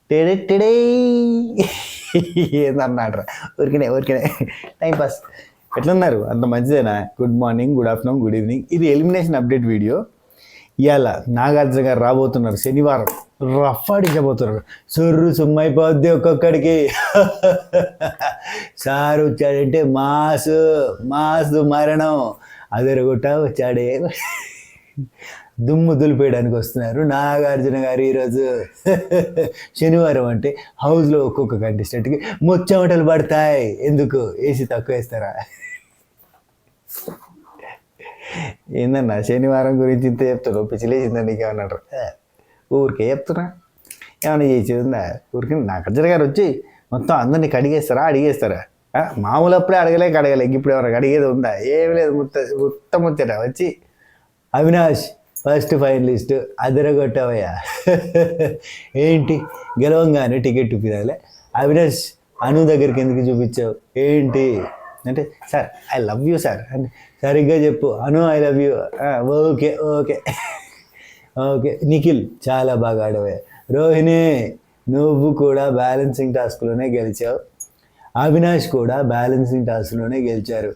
టెడే ఏందన్నాడు ఊరికనే టైంపాస్. ఎట్లున్నారు? అంత మంచిదేనా? Good morning, good afternoon, good evening. ఇది ఎలిమినేషన్ అప్డేట్ వీడియో. ఇవాళ నాగార్జున గారు రాబోతున్నారు, శనివారం రఫ్ ఆడించబోతున్నారు. సొర్రు సుమ్మైపోద్ది ఒక్కొక్కడికి. సార్ వచ్చాడంటే మాసు మరణం అదరగొట్ట వచ్చాడే. దుమ్ము దులిపేయడానికి వస్తున్నారు నాగార్జున గారు ఈరోజు. శనివారం అంటే హౌస్లో ఒక్కొక్క కంటెస్టెంట్కి ముచ్చమటలు పడతాయి. ఎందుకు? ఏసీ తక్కువ వేస్తారా? ఏందన్నా శనివారం గురించి ఇంత చెప్తున్నావు? పిచ్చిలేసిందా నీకేమన్నాడు? ఊరికే చెప్తున్నా, ఏమైనా చేసేది ఉందా? ఊరికి నాగార్జున గారు వచ్చి మొత్తం అందరినీ అడిగేస్తారా? మామూలు అప్పుడే అడగలేక ఇప్పుడు ఎవరికి అడిగేది ఉందా? ఏమి లేదు. ముచ్చట వచ్చి అవినాష్ ఫస్ట్ ఫైనలిస్ట్ అదరగొట్టవయ్యా. ఏంటి గెలవంగానే టికెట్ చూపించాలి. అవినాష్ అను దగ్గరికి ఎందుకు చూపించావు ఏంటి అంటే, sir I love you sir అంటే, సరిగ్గా చెప్పు అను I love you. Okay Nikhil చాలా బాగా ఆడవే. రోహిణి నువ్వు కూడా బ్యాలెన్సింగ్ టాస్క్లోనే గెలిచావు. అవినాష్ కూడా బ్యాలెన్సింగ్ టాస్క్లోనే గెలిచారు.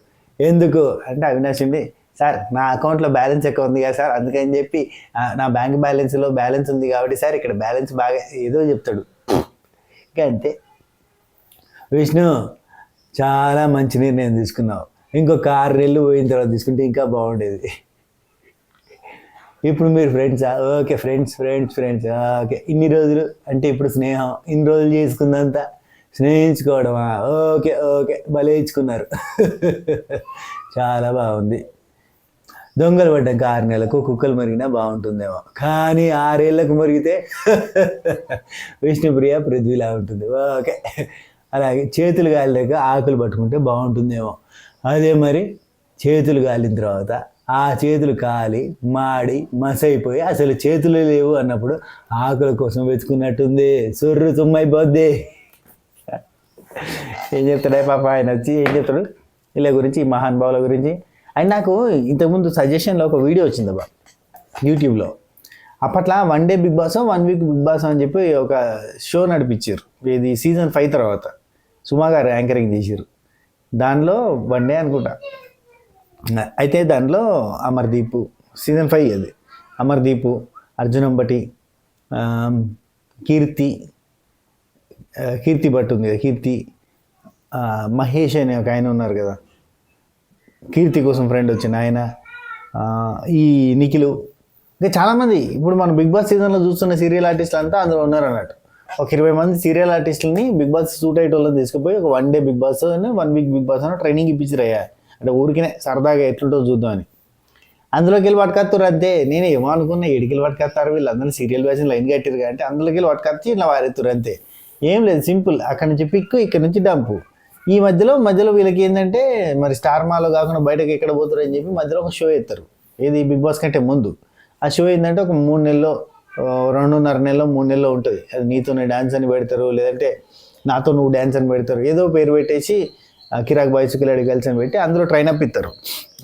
ఎందుకు అంటే, అవినాష్ ఉండి సార్ నా అకౌంట్లో బ్యాలెన్స్ ఎక్కువ ఉంది కదా సార్, అందుకని చెప్పి నా బ్యాంక్ బ్యాలెన్స్లో బ్యాలెన్స్ ఉంది కాబట్టి సార్ ఇక్కడ బ్యాలెన్స్ బాగా ఏదో చెప్తాడు. ఇంకా అంతే. విష్ణు చాలా మంచి నిర్ణయం తీసుకున్నావు. ఇంకొక 6 నెలలు పోయిన తర్వాత తీసుకుంటే ఇంకా బాగుండేది. ఇప్పుడు మీరు ఫ్రెండ్సా? Okay friends. ఓకే ఇన్ని రోజులు అంటే ఇప్పుడు స్నేహం, ఇన్ని రోజులు చేసుకుందంతా స్నేహించుకోవడమా? ఓకే భలే ఇచ్చుకున్నారు. చాలా బాగుంది. దొంగలు పడ్డాక 6 నెలలకు కుక్కలు మరిగినా బాగుంటుందేమో, కానీ 6 ఏళ్ళకు మరిగితే విష్ణుప్రియ పృథ్వీలా ఉంటుంది. ఓకే అలాగే చేతులు గాలిలేక ఆకులు పట్టుకుంటే బాగుంటుందేమో, అదే మరి చేతులు గాలిన తర్వాత ఆ చేతులు కాలి మాడి మసైపోయి అసలు చేతులు లేవు అన్నప్పుడు ఆకుల కోసం వెతుకున్నట్టుంది. సొర్రు తుమ్మైపోద్ది. ఏం చెప్తాడే పాప ఆయన వచ్చి, ఏం చెప్తాడు ఇలా గురించి, ఈ మహానుభావుల గురించి. అండ్ నాకు ఇంతకుముందు సజెషన్లో ఒక వీడియో వచ్చిందబ్బా యూట్యూబ్లో. అప్పట్లో 1 day Bigg Boss 1 week Bigg Boss అని చెప్పి ఒక షో నడిపించారు. ఇది సీజన్ 5 తర్వాత సుమా గారు యాంకరింగ్ చేశారు. దానిలో 1 డే అనుకుంటా. అయితే దాంట్లో అమర్దీప్ సీజన్ 5 అది. అమర్దీప్, అర్జున్ అంబటి, కీర్తి భట్ ఉంది కదా, కీర్తి, మహేష్ అనే ఒక ఆయన ఉన్నారు కదా, కీర్తి కోసం ఫ్రెండ్ వచ్చిన ఆయన, ఈ నిఖిలు, ఇంకా చాలామంది ఇప్పుడు మనం బిగ్ బాస్ సీజన్లో చూస్తున్న సీరియల్ ఆర్టిస్టులు అంతా అందులో ఉన్నారు అన్నట్టు. ఒక 20 మంది సీరియల్ ఆర్టిస్టులని బిగ్ బాస్ సూట్ అయ్యే వాళ్ళని తీసుకుపోయి ఒక 1 డే బిగ్ బాస్ అని 1 వీక్ బిగ్ బాస్ అని ట్రైనింగ్ ఇప్పించిరయ్యా. అంటే ఊరికినే సరదాగా ఎట్లుంటో చూద్దామని. అందులోకి వెళ్ళి పట్టుకొస్తారు అంతే. నేను ఏమో అనుకున్నా, ఎడికెళ్ళి పట్టుకొస్తారు వీళ్ళందరూ సీరియల్ వేసిన లైన్ కట్టారు అంటే, అందులోకి వెళ్ళి పట్టుకొచ్చి ఇలా వారెత్తురు అంతే. ఏం లేదు, సింపుల్. అక్కడ నుంచి పిక్కు, ఇక్కడ నుంచి డంపు. ఈ మధ్యలో వీళ్ళకి ఏంటంటే మరి స్టార్ మాలో కాకుండా బయటకు ఎక్కడ పోతారు అని చెప్పి మధ్యలో ఒక షో ఎత్తారు. ఏది బిగ్ బాస్ కంటే ముందు. ఆ షో ఏంటంటే ఒక 3 నెలలో 2.5 నెలలో 3 నెలలో ఉంటుంది. అది నీతోనే డ్యాన్స్ అని పెడతారు, లేదంటే నాతో నువ్వు డ్యాన్స్ అని పెడతారు. ఏదో పేరు పెట్టేసి కిరాక్ బాయ్స్ కిలాడి గర్ల్స్ అని పెట్టి అందులో ట్రైన్ అప్ ఇస్తారు.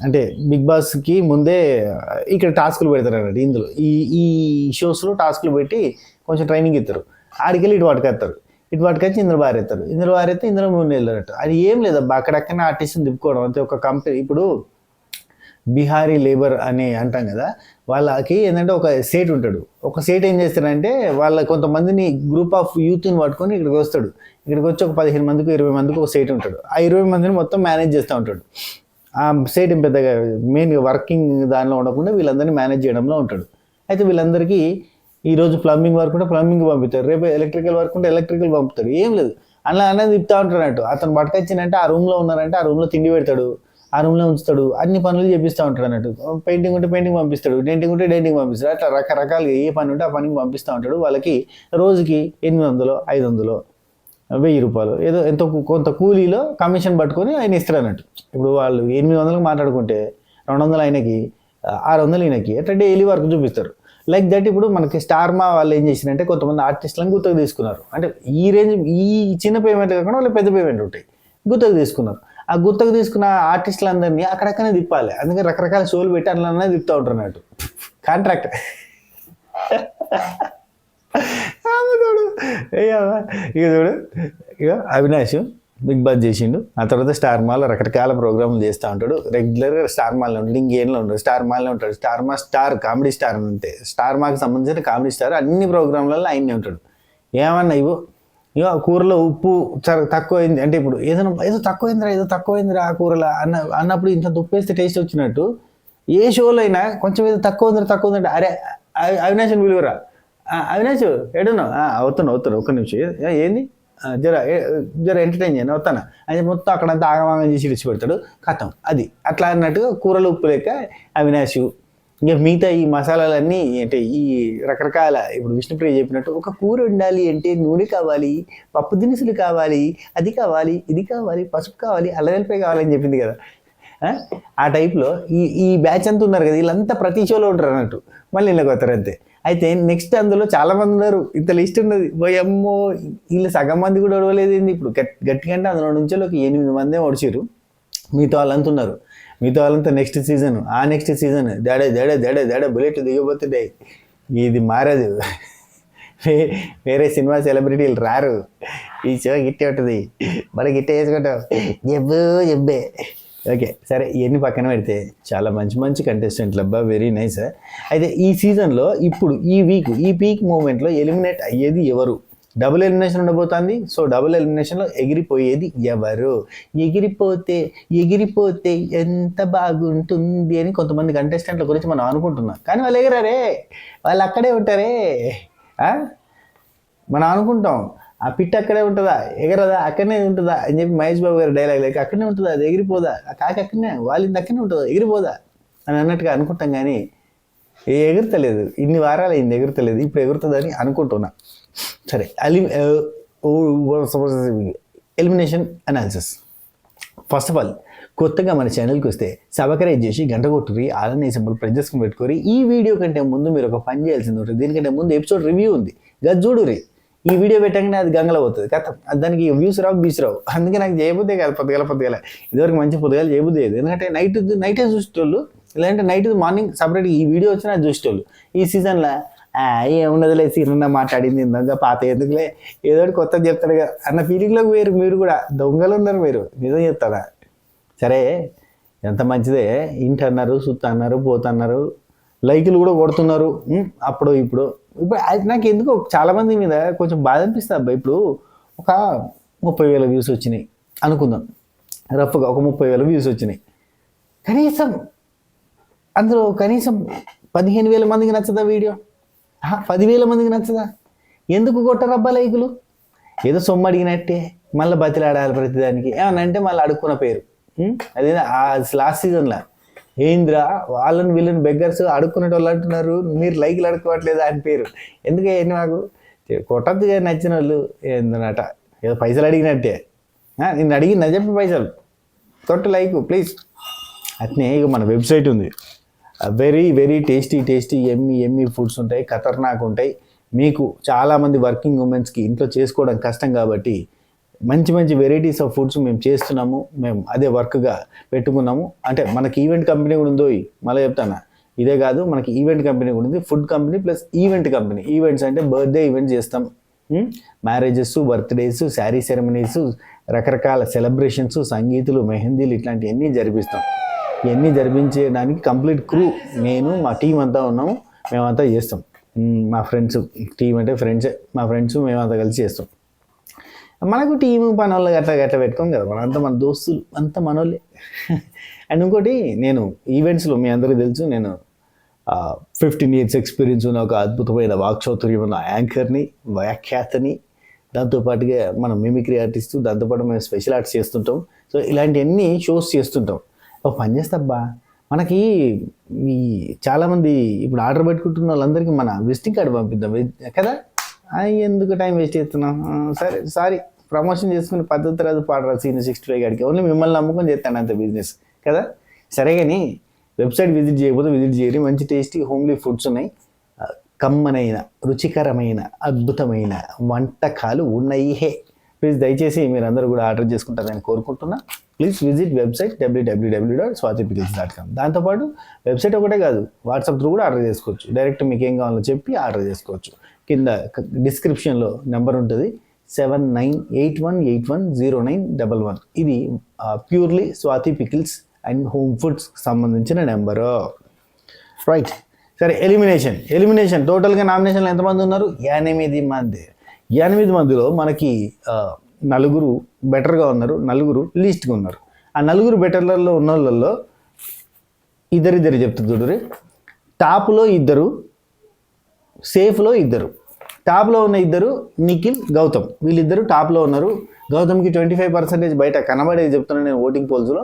అంటే బిగ్ బాస్కి ముందే ఇక్కడ టాస్కులు పెడతారు అన్నట్టు. ఇందులో ఈ షోస్లో టాస్కులు పెట్టి కొంచెం ట్రైనింగ్ ఇస్తారు. ఆడికెళ్ళి ఇటు పట్టుకొచ్చి ఇందులో బారేస్తారు. ఇందులో 3 నెలలు అన్నట్టు. అది ఏం లేదు అబ్బా, అక్కడక్కడనే ఆర్టిస్ట్ని తిప్పుకోవడం అంతే. ఒక కంపెనీ ఇప్పుడు బీహారీ లేబర్ అని అంటాం కదా, వాళ్ళకి ఏంటంటే ఒక సేట్ ఉంటాడు. ఒక సేట్ ఏం చేస్తాడంటే వాళ్ళ కొంతమందిని గ్రూప్ ఆఫ్ యూత్ని పట్టుకొని ఇక్కడికి వస్తాడు. ఇక్కడికి వచ్చి ఒక 15 మందికి 20 మందికి ఒక సేట్ ఉంటాడు. ఆ 20 మందిని మొత్తం మేనేజ్ చేస్తూ ఉంటాడు. ఆ సేట్ పెద్దగా మెయిన్గా వర్కింగ్ దానిలో ఉండకుండా వీళ్ళందరినీ మేనేజ్ చేయడంలో ఉంటాడు. అయితే వీళ్ళందరికీ ఈరోజు ప్లంబింగ్ వర్క్ ఉంటే ప్లంబింగ్ పంపిస్తారు, రేపు ఎలక్ట్రికల్ వర్క్ ఉంటే ఎలక్ట్రికల్ పంపుతాడు. ఏం లేదు, అలా అనేది తిప్పుతూ ఉంటాడు అన్నట్టు. అతను పట్టుకొచ్చిందంటే ఆ రూమ్లో ఉన్నారంటే ఆ రూమ్లో తిండి పెడతాడు, ఆ రూమ్లో ఉంచుతాడు, అన్ని పనులు చేపిస్తూ ఉంటాడు అన్నట్టు. పెయింటింగ్ ఉంటే పెయింటింగ్ పంపిస్తాడు, డెంటింగ్ ఉంటే డెంటింగ్ పంపిస్తాడు. అట్లా రకరకాలుగా ఏ పని ఉంటే ఆ పనికి పంపిస్తూ ఉంటాడు. వాళ్ళకి రోజుకి 800, 500, 1000 రూపాయలు ఏదో ఎంతో కొంత కూలీలో కమిషన్ పట్టుకొని ఆయన ఇస్తాడు అన్నట్టు. ఇప్పుడు వాళ్ళు 800కి మాట్లాడుకుంటే 200 ఆయనకి, 600 ఈయనకి, అట్లా డైలీ వర్క్ చూపిస్తారు. Like that. ఇప్పుడు మనకి స్టార్ మా వాళ్ళు ఏం చేసినంటే కొంతమంది ఆర్టిస్టులను గుత్తకు తీసుకున్నారు. అంటే ఈ రేంజ్ ఈ చిన్న పేమెంట్ కాకుండా వాళ్ళు పెద్ద పేమెంట్ ఉంటాయి, గుత్తకు తీసుకున్నారు. ఆ గుత్తకు తీసుకున్న ఆర్టిస్టులందరినీ అక్కడక్కడనే తిప్పాలి. అందుకని రకరకాల షోలు పెట్టి అట్లనే తిప్పుతూ ఉంటారు అన్నట్టు. కాంట్రాక్ట్. చూడు ఇక చూడు ఇక అవినాష్ బిగ్ బాస్ చేసిండు. ఆ తర్వాత స్టార్ మాల్ రకరకాల ప్రోగ్రాంలు చేస్తూ ఉంటాడు. రెగ్యులర్గా స్టార్ మాల్లో ఉంటాడు, ఇంకేంలో ఉంటాడు, స్టార్ మాల్లో ఉంటాడు. స్టార్ మా స్టార్ కామెడీ స్టార్ అంతే, స్టార్ మాకి సంబంధించిన కామెడీ స్టార్. అన్ని ప్రోగ్రాంలలో ఆయనే ఉంటాడు. ఏమన్నా ఇగో కూరలో ఉప్పు తక్కువైంది అంటే, ఇప్పుడు ఏదో తక్కువైందిరా ఆ కూరలో అన్నప్పుడు ఇంత ఉప్పు వేస్తే టేస్ట్ వచ్చినట్టు ఏ షోలో అయినా కొంచెం ఏదో తక్కువ ఉందంటే అరే అవినాష్ని పిలువరా, అవినాష్ ఎడున్నావు, అవుతున్నా ఒక్క నిమిషం ఏంది జర ఎంటర్టైన్ చేయను వస్తాను అని మొత్తం అక్కడంతా ఆగమాగం చేసి విడిచిపెడతాడు. కథం అది అట్లా అన్నట్టుగా కూరలు ఉప్పు లేక అవినాష్. ఇంకా మిగతా ఈ మసాలాలన్నీ అంటే ఈ రకరకాల ఇప్పుడు విష్ణుప్రియ చెప్పినట్టు ఒక కూర ఉండాలి అంటే నూనె కావాలి, పప్పు దినుసులు కావాలి, అది కావాలి, ఇది కావాలి, పసుపు కావాలి, అల్లం వెల్లిపాయ కావాలని చెప్పింది కదా. ఆ టైప్లో ఈ బ్యాచ్ అంతా ఉన్నారు కదా, వీళ్ళంతా ప్రతి షోలో ఉంటారు అన్నట్టు. మళ్ళీ ఇళ్ళకి వస్తారు అంతే. అయితే నెక్స్ట్ అందులో చాలామంది ఉన్నారు, ఇంత లిస్ట్ ఉన్నది. పోయమ్మో వీళ్ళు సగం మంది కూడా ఒడవలేదు. ఇప్పుడు గట్టిగా అంటే అందులో నుంచి ఒక 8 మందే ఒడిచారు. మిగతా వాళ్ళంతా ఉన్నారు. మిగతా వాళ్ళంతా నెక్స్ట్ సీజన్ దేడే బుల్లెట్ దిగబోతుండే. ఇది మారదు, వేరే సినిమా సెలబ్రిటీలు రారు. ఈ షో గిట్టే ఉంటుంది, మరి గిట్టే వేసుకుంటాం జబ్బే. ఓకే సరే, ఇవన్నీ పక్కన పెడితే చాలా మంచి కంటెస్టెంట్లు అబ్బా, వెరీ నైస్. అయితే ఈ సీజన్లో ఇప్పుడు ఈ పీక్ మూమెంట్లో ఎలిమినేట్ అయ్యేది ఎవరు? డబుల్ ఎలిమినేషన్ ఉండబోతుంది. సో డబుల్ ఎలిమినేషన్లో ఎగిరిపోయేది ఎవరు? ఎగిరిపోతే ఎంత బాగుంటుంది అని కొంతమంది కంటెస్టెంట్ల గురించి మనం అనుకుంటున్నాం. కానీ వాళ్ళు ఎగరారే, వాళ్ళు అక్కడే ఉంటారే. మనం అనుకుంటాం ఆ పిట్ అక్కడే ఉంటుందా, ఎగరదా, అక్కడనే ఉంటుందా అని చెప్పి మహేష్ బాబు గారి డైలాగ్ లేక అక్కడనే ఉంటుందా, అది ఎగిరిపోదా, ఆ కాకి అక్కడనే వాళ్ళది అక్కడనే ఉంటుందా, ఎగిరిపోదా అని అన్నట్టుగా అనుకుంటాం. కానీ ఎగురుతలేదు, ఇన్ని వారాలు అయింది ఎగురుతలేదు, ఇప్పుడు ఎగురుతుందని అనుకుంటున్నా. సరే, elimination analysis. First of all కొత్తగా మన ఛానల్కి వస్తే సబ్స్క్రైబ్ చేసి గంట కొట్టుకుని అలానే సింబల్ ప్రెస్ చేసుకుని పెట్టుకోరి. ఈ వీడియో కంటే ముందు మీరు ఒక పని చేయాల్సింది ఉంటుంది. దీనికంటే ముందు ఎపిసోడ్ రివ్యూ ఉంది, గది చూడురి. ఈ వీడియో పెట్టగానే అది గంగలో పోతుంది కథ, దానికి వ్యూస్ రావు. అందుకే నాకు చేయబుద్దే కాదు పొద్దుగల. ఇదివరకు మంచి పొద్దుగాలు చేయబుద్ది లేదు, ఎందుకంటే నైటే చూసేటోళ్ళు, లేదంటే నైట్ మార్నింగ్ సపరేట్గా ఈ వీడియో వచ్చినా చూసేటోళ్ళు. ఈ సీజన్లో ఏమున్నదిలే సీజన్లో మాట్లాడింది ఇందాక పాత ఎందుకులే ఏదో కొత్త చెప్తాడు కదా అన్న ఫీలింగ్లోకి వేరు. మీరు కూడా దొంగలు ఉన్నారు, మీరు నిజం చెప్తారా? సరే, ఎంత మంచిదే, ఇంటన్నారు, సుత్తన్నారు, పోతున్నారు, లైకులు కూడా కొడుతున్నారు అప్పుడు ఇప్పుడు నాకు ఎందుకో చాలామంది మీద కొంచెం బాధ అనిపిస్తుంది అబ్బా. ఇప్పుడు ఒక 30,000 వ్యూస్ వచ్చినాయి అనుకుందాం, రఫ్గా ఒక 30,000 వ్యూస్ వచ్చినాయి. అందులో కనీసం 15,000 మందికి నచ్చదా వీడియో? 10,000 మందికి నచ్చదా? ఎందుకు కొట్టరబ్బా లైకులు? ఏదో సొమ్ము అడిగినట్టే మళ్ళీ బతిలాడాలి ప్రతిదానికి. ఏమన్నా అంటే మళ్ళీ అడుక్కున్న పేరు. అదే లాస్ట్ సీజన్లో ఏంద్రా వీళ్ళని బెగ్గర్స్ అడుక్కునే వాళ్ళు అంటున్నారు, మీరు లైక్లు అడుక్కోవట్లేదు అని పేరు. ఎందుకే మాకు కొట్టద్దు నచ్చిన వాళ్ళు ఏందనట, ఏదో పైసలు అడిగినట్టే. నిన్ను అడిగింది చెప్పి పైసలు కొట్టు, లైక్ ప్లీజ్. అట్నే ఇక మన వెబ్సైట్ ఉంది, వెరీ టేస్టీ ఎమ్మి ఫుడ్స్ ఉంటాయి, ఖతర్నాక్ ఉంటాయి. మీకు చాలామంది వర్కింగ్ ఉమెన్స్కి ఇంట్లో చేసుకోవడం కష్టం కాబట్టి మంచి వెరైటీస్ ఆఫ్ ఫుడ్స్ మేము చేస్తున్నాము. మేము అదే వర్క్గా పెట్టుకున్నాము. అంటే మనకి ఈవెంట్ కంపెనీ కూడా ఉందో, మళ్ళీ చెప్తాను, ఇదే కాదు, మనకి ఈవెంట్ కంపెనీ కూడా ఉంది, food company plus event company. Events అంటే బర్త్డే ఈవెంట్స్ చేస్తాం, మ్యారేజెస్, బర్త్డేస్, శారీ సెరమనీస్, రకరకాల సెలబ్రేషన్స్, సంగీతులు, మెహందీలు ఇట్లాంటివన్నీ జరిపిస్తాం. ఇవన్నీ జరిపించడానికి కంప్లీట్ క్రూ, నేను మా టీం అంతా ఉన్నాము, మేమంతా చేస్తాం. మా ఫ్రెండ్స్, టీం అంటే ఫ్రెండ్సే, మా ఫ్రెండ్స్ మేమంతా కలిసి చేస్తాం. మనకు టీము పనోళ్ళు గట్లా పెట్టుకోం కదా, మన దోస్తులు అంతా మనోళ్ళే. అండ్ ఇంకోటి, నేను ఈవెంట్స్లో మీ అందరికీ తెలుసు, నేను 15 years ఎక్స్పీరియన్స్ ఉన్న ఒక అద్భుతమైన వాక్చాతుర్యం ఉన్న యాంకర్ని, వ్యాఖ్యాతని, దాంతోపాటుగా మనం మిమిక్రీ ఆర్టిస్టు, దాంతోపాటు మేము స్పెషల్ ఆర్ట్స్ చేస్తుంటాం. సో ఇలాంటివన్నీ షోస్ చేస్తుంటాం. ఒక పని చేస్తాబ్బా, మనకి ఈ చాలామంది ఇప్పుడు ఆర్డర్ పెట్టుకుంటున్న వాళ్ళందరికీ మన విజిటింగ్ కార్డు పంపిద్దాం కదా. ఎందుకు టైం వేస్ట్ చేస్తున్నాం? సరే, సారీ, ప్రమోషన్ చేసుకునే పద్ధతి రాదు, పాడరాదు సీనియర్ 65 గాడికి. ఓన్లీ మిమ్మల్ని నమ్ముకొని చేస్తాను అంత బిజినెస్ కదా. సరే, కానీ వెబ్సైట్ విజిట్ చేయకపోతే విజిట్ చేయరు. మంచి టేస్టీ హోమ్లీ ఫుడ్స్ ఉన్నాయి, కమ్మనైన రుచికరమైన అద్భుతమైన వంటకాలు ఉన్నాయి. ప్లీజ్ దయచేసి మీరు అందరూ కూడా ఆర్డర్ చేసుకుంటారని కోరుకుంటున్నా. Please visit website www.swatipickles.com. దాంతోపాటు వెబ్సైట్ ఒకటే కాదు, వాట్సాప్ త్రూ కూడా ఆర్డర్ చేసుకోవచ్చు. డైరెక్ట్ మీకు ఏం కావాలో చెప్పి ఆర్డర్ చేసుకోవచ్చు. కింద డిస్క్రిప్షన్లో నెంబర్ ఉంటుంది 7981810911. ఇది purely Swathi pickles and home foods సంబంధించిన నెంబరు. రైట్, సరే. ఎలిమినేషన్ టోటల్గా నామినేషన్లు ఎంతమంది ఉన్నారు? 8 మంది. 8 మందిలో మనకి 4 బెటర్గా ఉన్నారు, 4 లీస్ట్గా ఉన్నారు. ఆ 4 బెటర్లలో ఉన్న వాళ్ళల్లో ఇద్దరు చెప్తుంది చూడరు. టాప్లో 2, సేఫ్లో 2. టాప్లో ఉన్న 2 నిఖిల్, గౌతమ్. వీళ్ళిద్దరూ టాప్లో ఉన్నారు. గౌతమ్కి 25% బయట కనబడేది చెప్తున్నాను నేను. ఓటింగ్ పోల్స్లో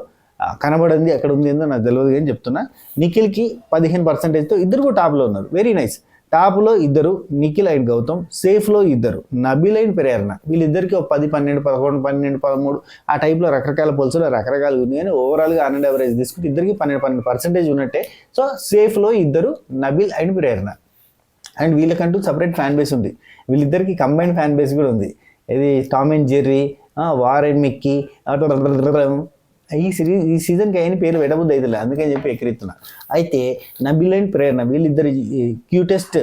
కనబడింది ఎక్కడ ఉంది ఏందో నాకు తెలియదు కానీ చెప్తున్నా. నిఖిల్కి 15%తో ఇద్దరు కూడా టాప్లో ఉన్నారు. Very nice. టాప్లో 2 నిఖిల్ అండ్ గౌతమ్, సేఫ్లో 2 నబీల్ అండ్ ప్రేరణ. వీళ్ళిద్దరికి 10, 12, 11, 12, 13 ఆ టైప్లో రకరకాల పోల్స్లో రకరకాలు ఉంది. కానీ ఓవరాల్గా ఆన్ అండ్ యావరేజ్ తీసుకుంటే ఇద్దరికి 12% ఉన్నట్టే. సో సేఫ్లో 2 నబీల్ అండ్ ప్రేరణ. అండ్ వీళ్ళకంటూ సపరేట్ ఫ్యాన్ బేస్ ఉంది. వీళ్ళిద్దరికి కంబైన్డ్ ఫ్యాన్ బేస్ కూడా ఉంది. ఇది Tom and Jerry, war and Mickey. ఈ సీజన్కి అయిన పేరు పెట్టబుద్ది అవుతుంది, అందుకని చెప్పి ఎక్కిరిస్తున్నా. అయితే నబీల్ అండ్ ప్రేరణ వీళ్ళిద్దరి క్యూటెస్ట్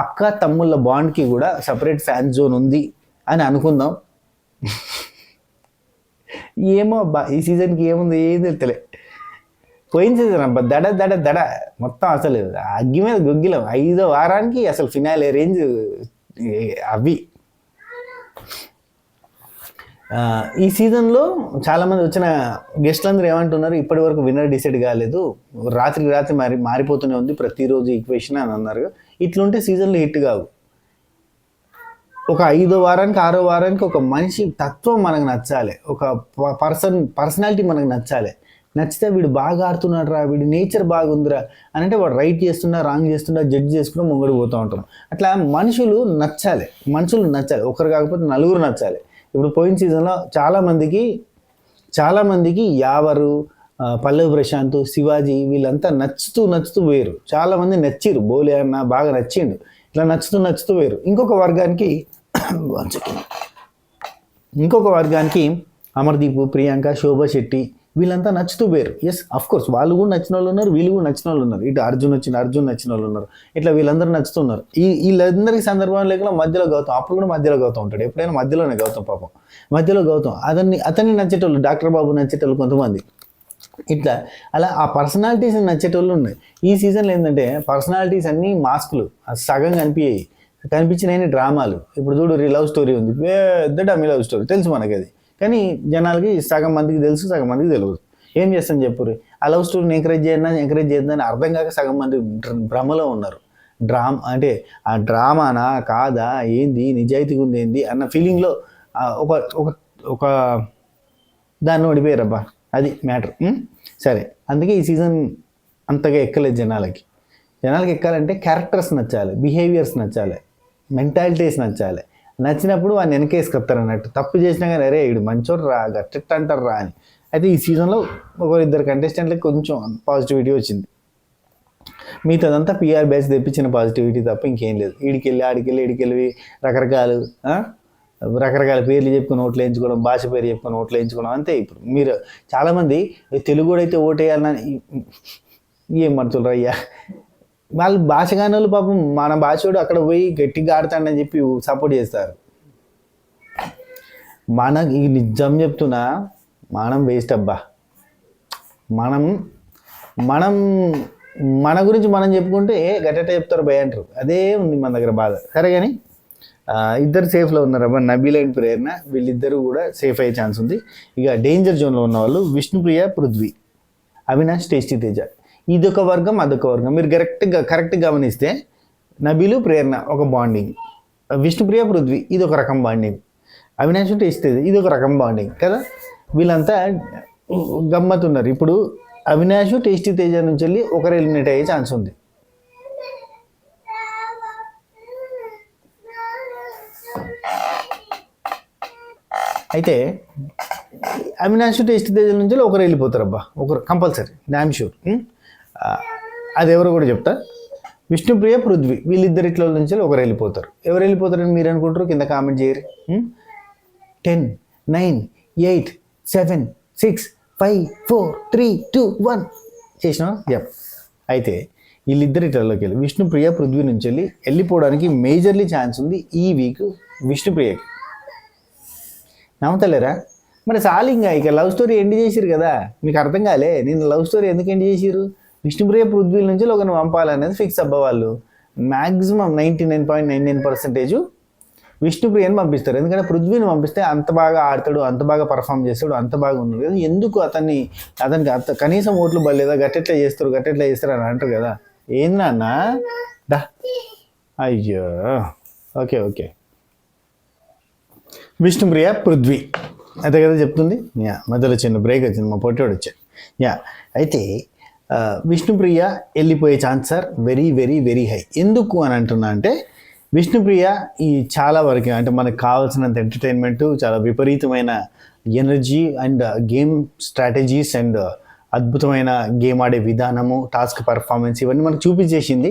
అక్క తమ్ముళ్ళ బాండ్కి కూడా సపరేట్ ఫ్యాన్ జోన్ ఉంది అని అనుకుందాం. ఏమో అబ్బా ఈ సీజన్కి ఏముంది ఏం తెలియలే. పోయిన సీజన్ అబ్బా దడ మొత్తం అసలు అగ్గి మీద గొగ్గిలం. 5వ వారానికి అసలు ఫినాలే రేంజ్ అవి. ఈ సీజన్లో చాలామంది వచ్చిన గెస్ట్లందరూ ఏమంటున్నారు, ఇప్పటి వరకు విన్నర్ డిసైడ్ కాలేదు, రాత్రికి రాత్రి మారిపోతూనే ఉంది ప్రతిరోజు ఈక్వేషన్ అని అన్నారు. ఇట్లుంటే సీజన్లో హిట్ కావు. ఒక 5వ వారానికి 6వ వారానికి ఒక మనిషి తత్వం మనకు నచ్చాలి, ఒక పర్సనాలిటీ మనకు నచ్చాలి. నచ్చితే వీడు బాగా ఆడుతున్నాడు రా, వీడి నేచర్ బాగుందిరా అని అంటే వాడు రైట్ చేస్తున్నా రాంగ్ చేస్తున్నా జడ్జ్ చేసుకున్నా ముంగడు పోతూ ఉంటాం. అట్లా మనుషులు నచ్చాలి. ఒకరు కాకపోతే 4 నచ్చాలి. ఇప్పుడు పోయిన సీజన్లో చాలామందికి యావరు, పల్లవి ప్రశాంత్, శివాజీ వీళ్ళంతా నచ్చుతూ పోయారు. చాలామంది నచ్చిరు. బోలే అన్న బాగా నచ్చిండు. ఇట్లా నచ్చుతూ పోయారు. ఇంకొక వర్గానికి అమర్దీప్, ప్రియాంక, శోభా శెట్టి వీళ్ళంతా నచ్చుతూ పోయారు. ఎస్ అఫ్ కోర్స్ వాళ్ళు కూడా నచ్చిన వాళ్ళు ఉన్నారు, వీళ్ళు కూడా నచ్చిన వాళ్ళు ఉన్నారు. ఇటు అర్జున్ నచ్చిన వాళ్ళు ఉన్నారు. ఇట్లా వీళ్ళందరూ నచ్చుతున్నారు. వీళ్ళందరికీ సందర్భం లేకుండా మధ్యలో గౌతమ్, అప్పుడు కూడా మధ్యలో గౌతమ్ ఉంటాడు. ఎప్పుడైనా మధ్యలోనే గౌతమ్, పాపం మధ్యలో గౌతమ్. అతన్ని నచ్చేటోళ్ళు, డాక్టర్ బాబు నచ్చేటోళ్ళు కొంతమంది. ఇట్లా అలా ఆ పర్సనాలిటీస్ నచ్చేటోళ్ళు ఉన్నాయి. ఈ సీజన్లో ఏంటంటే పర్సనాలిటీస్ అన్నీ మాస్కులు సగం కనిపించినవి డ్రామాలు. ఇప్పుడు చూడు లవ్ స్టోరీ ఉంది, పెద్ద డమ్మీ లవ్ స్టోరీ తెలుసు మనకి అది. కానీ జనాలకి సగం మందికి తెలుసు, సగం మందికి తెలియదు. ఏం చేస్తాను చెప్పుర్రి. ఆ లవ్ స్టోరీని ఎంకరేజ్ చేద్దని అర్థం కాక సగం మంది భ్రమలో ఉన్నారు. అంటే ఆ డ్రామానా కాదా ఏంది, నిజాయితీగా ఉంది ఏంది అన్న ఫీలింగ్లో ఒక దాన్ని ఓడిపోయారబ్బా. అది మ్యాటర్. సరే, అందుకే ఈ సీజన్ అంతగా ఎక్కలేదు జనాలకి ఎక్కాలంటే క్యారెక్టర్స్ నచ్చాలి, బిహేవియర్స్ నచ్చాలి, మెంటాలిటీస్ నచ్చాలి. నచ్చినప్పుడు వాడిని వెనకేసుకొస్తారు అన్నట్టు. తప్పు చేసినా కానీ అరే వీడు మంచోడు రా, గట్టెట్ట అంటారు రా అని. అయితే ఈ సీజన్లో 1-2 కంటెస్టెంట్లకి కొంచెం పాజిటివిటీ వచ్చింది. మిగతాదంతా పిఆర్ బ్యాచ్ తెప్పించిన పాజిటివిటీ తప్ప ఇంకేం లేదు. ఈడికెళ్ళి రకరకాల పేర్లు చెప్పుకొని ఓట్లు వేయించుకోవడం, భాష పేరు చెప్పుకొని ఓట్లు వేయించుకోవడం అంతే. ఇప్పుడు మీరు చాలామంది తెలుగు కూడా అయితే ఓటేయాలని ఏం మనుషులు అయ్యా, వాళ్ళు భాష కాని వాళ్ళు పాపం మన భాషోడు అక్కడ పోయి గట్టిగా ఆడతాడని చెప్పి సపోర్ట్ చేస్తారు. మనకి నిజం చెప్తున్నా, మనం వేస్ట్ అబ్బా. మనం మన గురించి మనం చెప్పుకుంటే గట్టెట చెప్తారు భయ అంటారు. అదే ఉంది మన దగ్గర బాధ. సరే కానీ ఇద్దరు సేఫ్లో ఉన్నారు అబ్బా, నబీల్ అండ్ ప్రేరణ. వీళ్ళిద్దరూ కూడా సేఫ్ అయ్యే ఛాన్స్ ఉంది. ఇక డేంజర్ జోన్లో ఉన్న వాళ్ళు విష్ణుప్రియ, పృథ్వీ, అవినాష్, టేస్టీ తేజ. ఇదొక వర్గం, అదొక వర్గం. మీరు కరెక్ట్గా గమనిస్తే నబీలు, ప్రేరణ ఒక బాండింగ్, విష్ణుప్రియ, పృథ్వీ ఇదొక రకం బాండింగ్, అవినాష్ టేస్టీ తేజ ఇదొక రకం బాండింగ్ కదా. వీళ్ళంతా గమ్మత్తున్నారు. ఇప్పుడు అవినాష్, టేస్టీ తేజ నుంచి వెళ్ళి ఒకరు ఎలిమినేట్ అయ్యే ఛాన్స్ ఉంది. అయితే అవినాష్, టేస్టీ తేజ నుంచి ఒకరు వెళ్ళిపోతారు అబ్బా, ఒకరు కంపల్సరీ, డామ్ షూర్. అది ఎవరు కూడా చెప్తా. విష్ణుప్రియ, పృథ్వీ వీళ్ళిద్దరిట్లో నుంచి ఒకరు వెళ్ళిపోతారు. ఎవరు వెళ్ళిపోతారని మీరు అనుకుంటారు కింద కామెంట్ చేయరు. 10, 9, 8, 7, 6, 5, 4, 3, 2, 1 చేసినావా? యప్. అయితే వీళ్ళిద్దరి ఇటర్లోకి వెళ్ళి విష్ణుప్రియ పృథ్వీ నుంచి వెళ్ళిపోవడానికి మేజర్లీ ఛాన్స్ ఉంది ఈ వీక్ విష్ణుప్రియకి. నమ్మతలేరా? మరి చాలు ఇంకా ఇక లవ్ స్టోరీ ఎండ్ చేసిరు కదా, మీకు అర్థం కాలే నేను లవ్ స్టోరీ ఎందుకు ఎండ్ చేసిరు? విష్ణుప్రియ పృథ్వీల నుంచి ఒకరిని పంపాలనేది ఫిక్స్ అవ్వాలి. మ్యాక్సిమం 99.99% విష్ణుప్రియని పంపిస్తారు. ఎందుకంటే పృథ్వీని పంపిస్తే అంత బాగా ఆడతాడు, అంత బాగా పర్ఫామ్ చేస్తాడు, అంత బాగా ఉన్నాడు కదా, ఎందుకు అతనికి అంత కనీసం ఓట్లు బలేదా, గట్టెట్లా చేస్తారు అని అంటారు కదా. ఏందన్నా దా అయ్యో. ఓకే విష్ణుప్రియ పృథ్వీ అదే కదా చెప్తుంది. మధ్యలో చిన్న బ్రేక్ వచ్చింది, మా పొట్టోడు వచ్చాడు. అయితే విష్ణుప్రియ వెళ్ళిపోయే chance sir very very very high. ఎందుకు అని అంటున్నా అంటే విష్ణుప్రియ ఈ చాలా వరకు అంటే మనకు కావాల్సినంత ఎంటర్టైన్మెంట్, చాలా విపరీతమైన energy and game strategies and అద్భుతమైన గేమ్ ఆడే విధానము, టాస్క్ పర్ఫార్మెన్స్ ఇవన్నీ మనకు చూపించేసింది.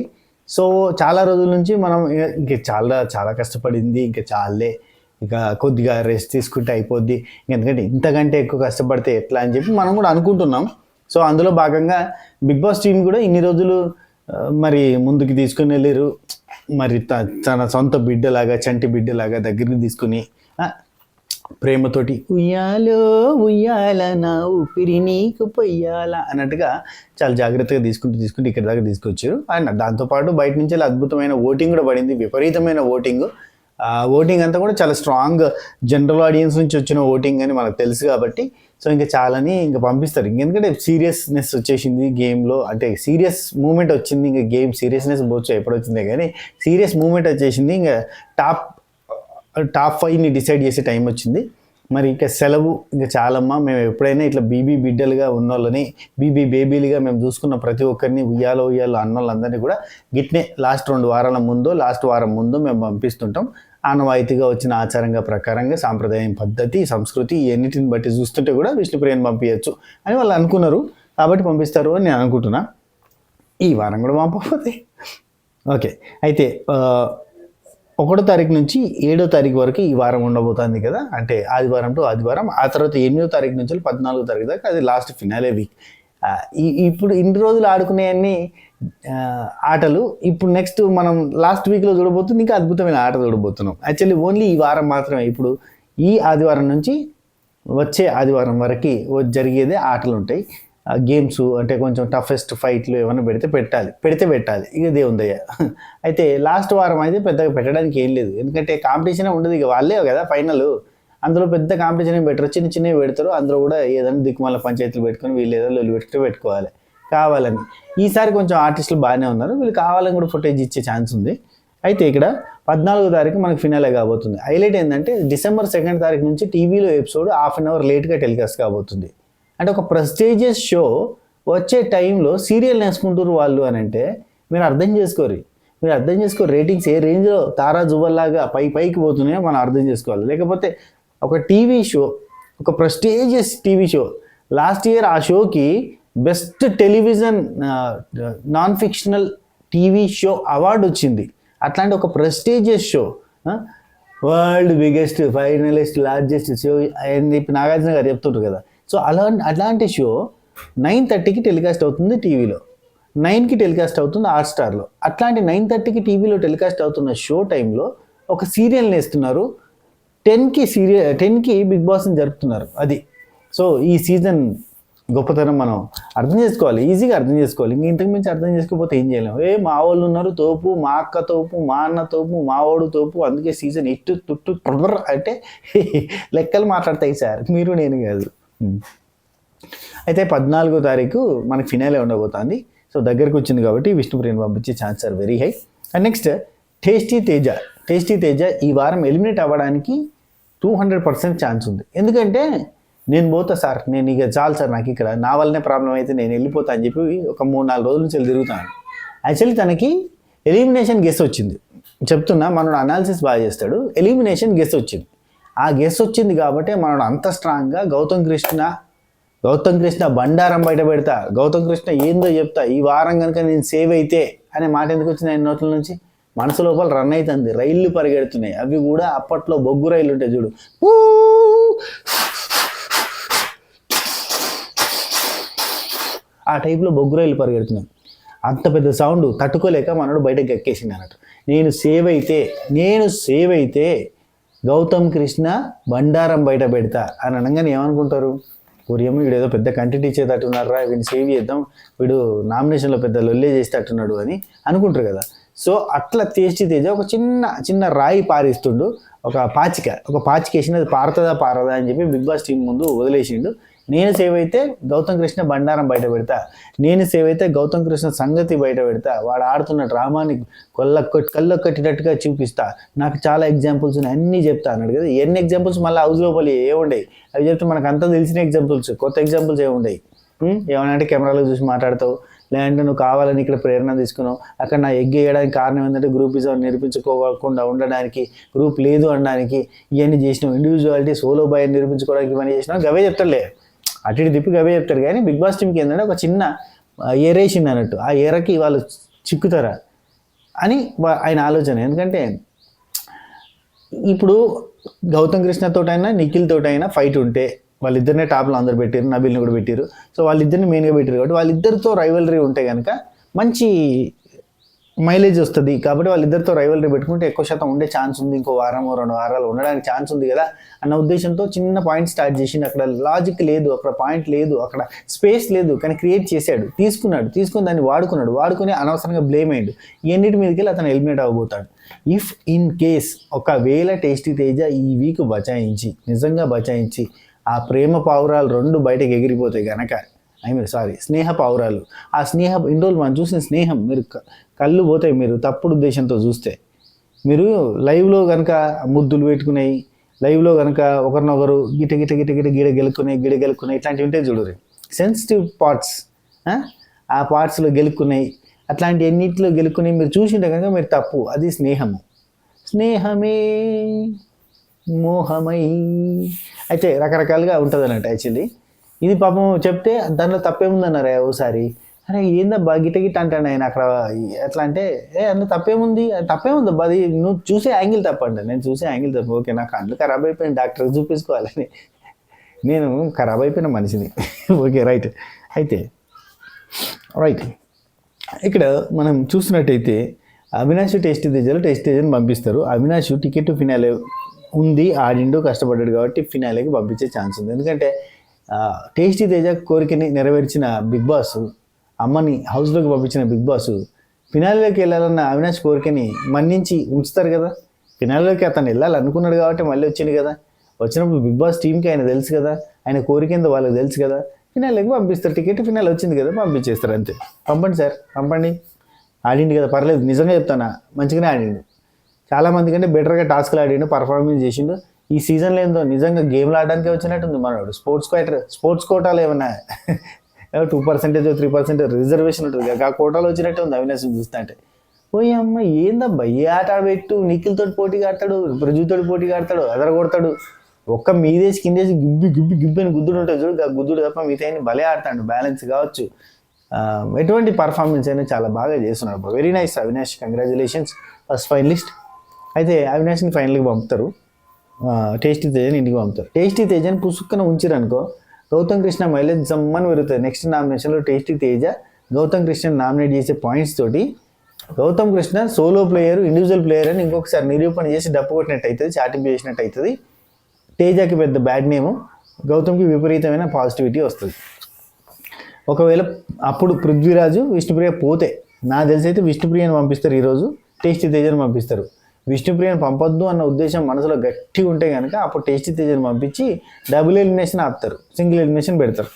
సో చాలా రోజుల నుంచి మనం ఇంక చాలా కష్టపడింది, ఇంకా చాలే, ఇక కొద్దిగా రెస్ట్ తీసుకుంటే అయిపోద్ది, ఎందుకంటే ఇంతకంటే ఎక్కువ కష్టపడితే ఎట్లా అని చెప్పి మనం కూడా అనుకుంటున్నాం. సో అందులో భాగంగా బిగ్ బాస్ టీం కూడా ఇన్ని రోజులు మరి ముందుకు తీసుకుని వెళ్ళారు. మరి తన సొంత బిడ్డలాగా, చంటి బిడ్డలాగా దగ్గరికి తీసుకుని ప్రేమతోటి ఉయ్యాల నా ఊపిరి నీకు పొయ్యాల అన్నట్టుగా చాలా జాగ్రత్తగా తీసుకుంటూ ఇక్కడ దాకా తీసుకొచ్చారు. అండ్ దాంతోపాటు బయట నుంచి అద్భుతమైన ఓటింగ్ కూడా పడింది, విపరీతమైన ఓటింగ్. ఓటింగ్ అంతా కూడా చాలా స్ట్రాంగ్ జనరల్ ఆడియన్స్ నుంచి వచ్చిన ఓటింగ్ అని మనకు తెలుసు కాబట్టి సో ఇంకా చాలని ఇంకా పంపిస్తారు. ఎందుకంటే సీరియస్నెస్ వచ్చేసింది గేమ్లో, అంటే సీరియస్ మూమెంట్ వచ్చింది. ఇంకా గేమ్ సీరియస్నెస్ బోచ్చు ఎప్పుడు వచ్చిందే కానీ సీరియస్ మూమెంట్ వచ్చేసింది. ఇంకా టాప్ 5ని డిసైడ్ చేసే టైం వచ్చింది. మరి ఇంకా సెలవు ఇంకా చాలమ్మా, మేము ఎప్పుడైనా ఇట్లా బీబీ బిడ్డలుగా ఉన్నోళ్ళని, బీబీ బేబీలుగా మేము చూసుకున్న ప్రతి ఒక్కరిని ఉయ్యాలో అన్నోళ్ళందరినీ కూడా గిట్నే లాస్ట్ 2 వారాల ముందో లాస్ట్ వారం ముందో మేము పంపిస్తుంటాం. ఆనవాయితీగా వచ్చిన ఆచారంగా ప్రకారంగా సాంప్రదాయం, పద్ధతి, సంస్కృతి ఎన్నిటిని బట్టి చూస్తుంటే కూడా విష్ణుప్రియని పంపించచ్చు అని వాళ్ళు అనుకున్నారు కాబట్టి పంపిస్తారు అని నేను అనుకుంటున్నా. ఈ వారం కూడా పంపకపోతే ఓకే. అయితే 1వ తారీఖు నుంచి 7వ తారీఖు వరకు ఈ వారం ఉండబోతుంది కదా, అంటే ఆదివారం టు ఆదివారం. ఆ తర్వాత 8వ తారీఖు నుంచి 14వ తారీఖు దాకా అది లాస్ట్ ఫినాలే వీక్. ఇప్పుడు ఇన్ని రోజులు ఆడుకునేవన్నీ ఆటలు ఇప్పుడు నెక్స్ట్ మనం లాస్ట్ వీక్లో చూడబోతుంది, ఇంకా అద్భుతమైన ఆట చూడబోతున్నాం. యాక్చువల్లీ ఓన్లీ ఈ వారం మాత్రమే. ఇప్పుడు ఈ ఆదివారం నుంచి వచ్చే ఆదివారం వరకు జరిగేదే ఆటలు ఉంటాయి. గేమ్స్ అంటే కొంచెం టఫెస్ట్ ఫైట్లు ఏమైనా పెట్టాలి ఇక దేవుందయ్య. అయితే లాస్ట్ వారం అయితే పెద్దగా పెట్టడానికి ఏం లేదు, ఎందుకంటే కాంపిటీషనే ఉండదు. ఇక వాళ్ళే కదా ఫైనల్, అందులో పెద్ద కాంపిటీషన్ ఏం పెట్టరు, చిన్నవి పెడతారు. అందులో కూడా ఏదైనా దిక్కుమాల పంచాయతీలు పెట్టుకొని వీళ్ళు ఏదో లొల్లి పెట్టుకోవాలి కావాలని. ఈసారి కొంచెం ఆర్టిస్టులు బాగానే ఉన్నారు, వీళ్ళు కావాలని కూడా ఫుటేజ్ ఇచ్చే ఛాన్స్ ఉంది. అయితే ఇక్కడ 14వ తారీఖు మనకు ఫినాలే కాబోతుంది. హైలైట్ ఏంటంటే డిసెంబర్ 2వ తారీఖు నుంచి టీవీలో ఎపిసోడ్ ½ అన్ అవర్ లేట్గా టెలికాస్ట్ కాబోతుంది. అంటే ఒక ప్రెస్టీజియస్ షో వచ్చే టైంలో సీరియల్ నేర్చుకుంటారు వాళ్ళు అని అంటే మీరు అర్థం చేసుకోరు. రేటింగ్స్ ఏ రేంజ్లో తారా జువ్వల్లాగా పైకి పోతున్నాయో మనం అర్థం చేసుకోవాలి. లేకపోతే ఒక టీవీ షో, ఒక prestigious TV show, last year ఆ షోకి best television non fictional TV show award వచ్చింది. అట్లాంటి ఒక prestigious show, world biggest finalist largest show అని చెప్పి నాగార్జున గారు చెప్తుంటారు కదా. సో అలాంటి షో 9:30కి టెలికాస్ట్ అవుతుంది టీవీలో, 9కి టెలికాస్ట్ అవుతుంది హాట్స్టార్లో. అట్లాంటి 9:30కి టీవీలో టెలికాస్ట్ అవుతున్న షో టైంలో ఒక సీరియల్ని వేస్తున్నారు, 10కి బిగ్ బాస్ని జరుపుతున్నారు. అది సో ఈ సీజన్ గొప్పతనం మనం అర్థం చేసుకోవాలి, ఈజీగా అర్థం చేసుకోవాలి. ఇంతకు మించి అర్థం చేసుకోకపోతే ఏం చేయలేము. మా వాళ్ళు ఉన్నారు తోపు, మా అక్క తోపు, మా అన్న తోపు, మా వాడు తోపు, అందుకే సీజన్ తుట్టు అంటే లెక్కలు మాట్లాడతాయి సార్, మీరు నేను కాదు. అయితే 14వ తారీఖు మనకి ఫినాలే ఉండబోతుంది. సో దగ్గరకు వచ్చింది కాబట్టి విష్ణుప్రియని పంపించే chance are very high. And next Tasty Teja ఈ వారం ఎలిమినేట్ అవ్వడానికి 200% ఛాన్స్ ఉంది. ఎందుకంటే నేను పోతా సార్, నేను ఇక చాలు సార్, నాకు ఇక్కడ నా వల్లనే ప్రాబ్లం అయితే నేను వెళ్ళిపోతా అని చెప్పి ఒక 3-4 రోజుల నుంచి తిరుగుతాను. యాక్చువల్లీ తనకి ఎలిమినేషన్ గెస్ వచ్చింది, చెప్తున్నా, మనోడు అనాలిసిస్ బాగా చేస్తాడు. ఎలిమినేషన్ గెస్ వచ్చింది. ఆ గెస్ వచ్చింది కాబట్టి మనోడు అంత స్ట్రాంగ్గా గౌతమ్ కృష్ణ బండారం బయట పెడతా, గౌతమ్ కృష్ణ ఏందో చెప్తా, ఈ వారం కనుక నేను సేవ్ అయితే అనే మాట ఎందుకు వచ్చింది ఆయన నోట్ల నుంచి? మనసు లోపల రన్ అవుతుంది, రైళ్ళు పరిగెడుతున్నాయి. అవి కూడా అప్పట్లో బొగ్గు రైళ్ళు ఉంటాయి చూడు, ఆ టైప్లో బొగ్గు రైళ్ళు పరిగెడుతున్నాయి. అంత పెద్ద సౌండ్ తట్టుకోలేక మనోడు బయటకు ఎక్కేసింది అన్నట్టు. నేను సేవ్ అయితే గౌతమ్ కృష్ణ బండారం బయట పెడతా అని అనగానే ఏమనుకుంటారు, కొరియమ్మ వీడు ఏదో పెద్ద కంటెంట్ ఇచ్చేటట్టున్నారా, వీడిని సేవ్ చేద్దాం, వీడు నామినేషన్లో పెద్ద లొల్లే చేసేటట్టున్నాడు అని అనుకుంటారు కదా. సో అట్లా టేస్టీ తేజ ఒక చిన్న రాయి పారిస్తుండు, ఒక పాచిక వేసింది, అది పారదా అని చెప్పి బిగ్ బాస్ టీం ముందు వదిలేసిండు. నేను సేవ్ అయితే గౌతమ్ కృష్ణ బండారం బయట పెడతా, నేను సేవ్ అయితే గౌతమ్ కృష్ణ సంగతి బయట పెడతా, వాడు ఆడుతున్న డ్రామాని కళ్ళ కట్టినట్టుగా చూపిస్తా, నాకు చాలా ఎగ్జాంపుల్స్ ఉన్నాయి అన్నీ చెప్తా అన్నాడు కదా. ఎన్ని ఎగ్జాంపుల్స్ మళ్ళీ హౌస్ లోపలి ఏముండయి, అవి చెప్తే మనకు అంతా తెలిసిన ఎగ్జాంపుల్స్, కొత్త ఎగ్జాంపుల్స్ ఏముండయి. ఏమనంటే కెమెరాలో చూసి మాట్లాడతావు, లేదంటే నువ్వు కావాలని ఇక్కడ ప్రేరణ తీసుకున్నావు, అక్కడ నా ఎగ్ వేయడానికి కారణం ఏంటంటే గ్రూపిజం నిరూపించుకోకుండా ఉండడానికి, గ్రూప్ లేదు అనడానికి ఇవన్నీ చేసినావు, ఇండివిజువాలిటీ సోలో బాయ్ నిరూపించుకోవడానికి ఇవన్నీ చేసినావు, గవే చెప్తారులే, అటు ఇటు తిప్పి గవే చెప్తారు. కానీ బిగ్ బాస్ టీంకి ఏంటంటే ఒక చిన్న ఏరేసింది అన్నట్టు, ఆ ఏరకి వాళ్ళు చిక్కుతారా అని ఆయన ఆలోచన. ఎందుకంటే ఇప్పుడు గౌతమ్ కృష్ణతోటైనా నిఖిల్ తోటైనా ఫైట్ ఉంటే వాళ్ళిద్దరినే టాప్లో అందరు పెట్టారు, నబిల్ని కూడా పెట్టారు. సో వాళ్ళిద్దరిని మెయిన్గా పెట్టారు కాబట్టి వాళ్ళిద్దరితో రైవలరీ ఉంటే కనుక మంచి మైలేజ్ వస్తుంది. కాబట్టి వాళ్ళిద్దరితో రైవలరీ పెట్టుకుంటే ఎక్కువ శాతం ఉండే ఛాన్స్ ఉంది, ఇంకో వారం 2 వారాలు ఉండడానికి ఛాన్స్ ఉంది కదా అన్న ఉద్దేశంతో చిన్న పాయింట్ స్టార్ట్ చేసిండు. అక్కడ లాజిక్ లేదు, అక్కడ పాయింట్ లేదు, అక్కడ స్పేస్ లేదు, కానీ క్రియేట్ చేశాడు, తీసుకుని దాన్ని వాడుకుని అనవసరంగా బ్లేమ్ అయ్యాడు. ఎన్నిటి మీదకి వెళ్ళి అతను ఎలిమినేట్ అవ్వబోతాడు. ఇఫ్ ఇన్ కేస్ ఒకవేళ టేస్టీ తేజ ఈ వీక్ నిజంగా బచాయించి ఆ ప్రేమ పావురాలు 2 బయటకు ఎగిరిపోతాయి కనుక, స్నేహ పావురాలు, ఆ స్నేహం ఇన్ని రోజులు మనం చూసిన స్నేహం మీరు కళ్ళు పోతాయి మీరు తప్పుడు ఉద్దేశంతో చూస్తే. మీరు లైవ్లో కనుక ముద్దులు పెట్టుకున్నాయి, లైవ్లో కనుక ఒకరినొకరు గిట గిడ గెలుక్కున్నాయి ఇట్లాంటివి ఉంటే చూడరు, సెన్సిటివ్ పార్ట్స్, ఆ పార్ట్స్లో గెలుక్కున్నాయి, అట్లాంటి ఎన్నిటిలో గెలుక్కున్నాయి మీరు చూసింటే కనుక మీరు తప్పు. అది స్నేహమే మోహమై అయితే రకరకాలుగా ఉంటుంది అన్నట్టు. యాక్చువల్లీ ఇది పాపం చెప్తే దాంట్లో తప్పేముందన్నారు ఒకసారి, అరే ఏందబ్బా గిట్ట అంటాడు ఆయన అక్కడ. ఎట్లా అంటే అందులో తప్పేముంది అది నువ్వు చూసే యాంగిల్ తప్పండి. నేను చూసే యాంగిల్ తప్ప, ఓకే నా కళ్ళు ఖరాబ్ అయిపోయిన డాక్టర్కి చూపించుకోవాలని, నేను ఖరాబ్ అయిపోయిన మనిషిని, ఓకే రైట్. అయితే ఇక్కడ మనం చూసినట్టయితే అవినాష్ టేస్టీ తేజని పంపిస్తారు. అవినాష్ టికెట్ ఫినాలే ఉంది, ఆడిండు, కష్టపడ్డాడు కాబట్టి ఫినాలేకి పంపించే ఛాన్స్ ఉంది. ఎందుకంటే టేస్టీ తేజ కోరికని నెరవేర్చిన బిగ్ బాస్, అమ్మని హౌస్లోకి పంపించిన బిగ్ బాస్ ఫినాలేలోకి వెళ్ళాలన్న అవినాష్ కోరికని మన్నించి ఉంచుతారు కదా. ఫినాలేలోకి అతను వెళ్ళాలనుకున్నాడు కాబట్టి మళ్ళీ వచ్చింది కదా. వచ్చినప్పుడు బిగ్ బాస్ టీంకి ఆయన తెలుసు కదా, ఆయన కోరిక ఏందో వాళ్ళకి తెలుసు కదా, ఫినాలేకి పంపిస్తారు. టికెట్ ఫినాల్ వచ్చింది కదా పంపించేస్తారు, అంతే. పంపండి సార్, పంపండి. ఆడిండు కదా, పర్లేదు, నిజంగా చెప్తానా, మంచిగానే ఆడిండు. చాలామంది కంటే బెటర్గా టాస్క్లు ఆడిండు, పర్ఫార్మెన్స్ చేసిండు. ఈ సీజన్లో ఏందో నిజంగా గేమ్లు ఆడడానికి వచ్చినట్టుంది మనోడు. స్పోర్ట్స్ కోటాలో ఏమన్నా 2% 3% రిజర్వేషన్ ఉంటుంది కదా, ఆ కోటాలో వచ్చినట్టే ఉంది అవినాష్ చూస్తుంటే. పోయి అమ్మ ఏందబ్బా ఏ ఆట ఆడబెట్టు, నిఖిల్తో పోటీగా ఆడతాడు, బ్రజుతో పోటీగా ఆడతాడు, అదరగొడతాడు, ఒక్క మీదేసి కిందేసి గిబ్బి అని గుద్దుడు ఉంటుంది చూడు, ఆ గుద్దుడు తప్ప మిగతా భలే ఆడతాడు, బ్యాలెన్స్ కావచ్చు. ఎటువంటి పర్ఫార్మెన్స్ అయినా చాలా బాగా చేస్తున్నాడు. Very nice Avinash, congratulations, first finalist. అయితే అవినాష్ని ఫైనల్కి పంపుతారు, టేస్టీ తేజని ఇంటికి పంపుతారు. టేస్టీ తేజని పుసుక్కన ఉంచిరనుకో గౌతమ్ కృష్ణ మైలేజ్ జమ్మని పెరుగుతుంది. నెక్స్ట్ నామినేషన్లో టేస్టీ తేజ గౌతమ్ కృష్ణ నామినేట్ చేసే పాయింట్స్ తోటి Gautam Krishna solo player, individual player అని ఇంకొకసారి నిరూపణ చేసి డప్పు కొట్టినట్టు అవుతుంది, చాటింపు చేసినట్టు అవుతుంది. తేజకి పెద్ద బ్యాడ్ నేము, గౌతమ్కి విపరీతమైన పాజిటివిటీ వస్తుంది. ఒకవేళ అప్పుడు పృథ్వీరాజు, విష్ణుప్రియ పోతే నాకు తెలిసి అయితే విష్ణుప్రియని పంపిస్తారు, ఈరోజు టేస్టీ తేజని పంపిస్తారు. విష్ణుప్రియని పంపొద్దు అన్న ఉద్దేశం మనసులో గట్టిగా ఉంటే కనుక అప్పుడు టేస్టీ తేజని పంపించి డబుల్ ఎలిమినేషన్ ఆపుతారు, సింగిల్ ఎలిమినేషన్ పెడతారు.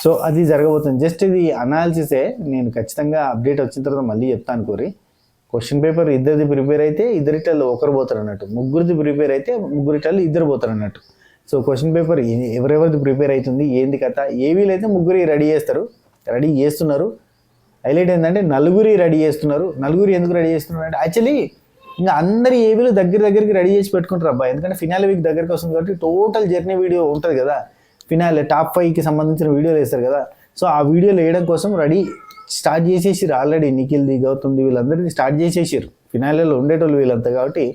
సో అది జరగబోతుంది. జస్ట్ ఇది అనాలిసిసే, నేను ఖచ్చితంగా అప్డేట్ వచ్చిన తర్వాత మళ్ళీ చెప్తాను. కోరి క్వశ్చన్ పేపర్ ఇద్దరిది ప్రిపేర్ అయితే ఇద్దరిటల్లో ఒకరు పోతారు అన్నట్టు, ముగ్గురిది ప్రిపేర్ అయితే ముగ్గురిటల్లో ఇద్దరు పోతారు అన్నట్టు. సో క్వశ్చన్ పేపర్ ఎవరెవరిది ప్రిపేర్ అవుతుంది ఏంది కథ, ఏవీలు అయితే ముగ్గురు రెడీ చేస్తున్నారు. హైలైట్ ఏంటంటే నలుగురి రెడీ చేస్తున్నారు. నలుగురు ఎందుకు రెడీ చేస్తున్నారు అంటే యాక్చువల్లీ ఇంకా అందరి ఏవీలు దగ్గరికి రెడీ చేసి పెట్టుకుంటారు అబ్బాయి, ఎందుకంటే ఫినాలే వీక్ దగ్గరికి వస్తుంది కాబట్టి టోటల్ జర్నీ వీడియో ఉంటుంది కదా, ఫినాలే టాప్ 5కి సంబంధించిన వీడియోలు వేస్తారు కదా. సో ఆ వీడియోలు వేయడం కోసం స్టార్ట్ చేసేసారు ఆల్రెడీ. నిఖిల్ది, గౌతమ్ది, వీళ్ళందరిది స్టార్ట్ చేసేసారు. ఫినాలేలో ఉండేటోళ్ళు వీళ్ళంతా కాబట్టి